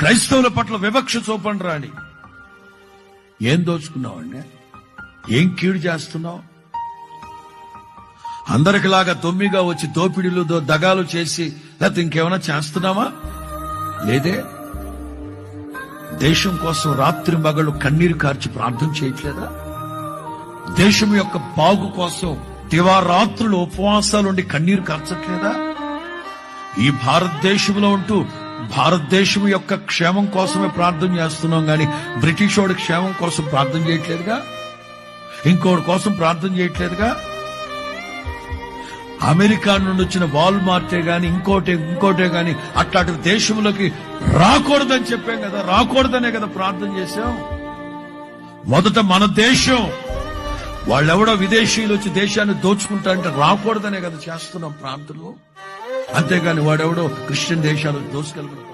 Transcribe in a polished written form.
క్రైస్తవుల పట్ల వివక్ష చూపండి రాని. ఏం దోచుకున్నావండి? ఏం కీడు చేస్తున్నావు? అందరికిలాగా తొమ్మిగా వచ్చి దోపిడీలు దగాలు చేసి లేకపోతే ఇంకేమైనా చేస్తున్నావా? లేదే. దేశం కోసం రాత్రి మగళ్ళు కన్నీరు కార్చి ప్రార్థన చేయట్లేదా? దేశం యొక్క బాగు కోసం దివారాత్రులు ఉపవాసాలుండి కన్నీరు కార్చట్లేదా? ఈ భారతదేశంలో ఉంటూ భారతదేశం యొక్క క్షేమం కోసమే ప్రార్థన చేస్తున్నాం గాని బ్రిటిష్ వాడి క్షేమం కోసం ప్రార్థన చేయట్లేదుగా, ఇంకోటి కోసం ప్రార్థన చేయట్లేదుగా. అమెరికా నుండి వచ్చిన వాల్మార్టే గాని ఇంకోటే గాని అట్లాంటి దేశంలోకి రాకూడదని చెప్పాం కదా, రాకూడదనే కదా ప్రార్థన చేశాం. మొదట మన దేశం, వాళ్ళెవడో విదేశీయులు వచ్చి దేశాన్ని దోచుకుంటా అంటే రాకూడదనే కదా చేస్తున్నాం ప్రార్థనలు. అంతేగాని వాడెవడో క్రిస్టియన్ దేశాలకు దోసుకెళ్ళడం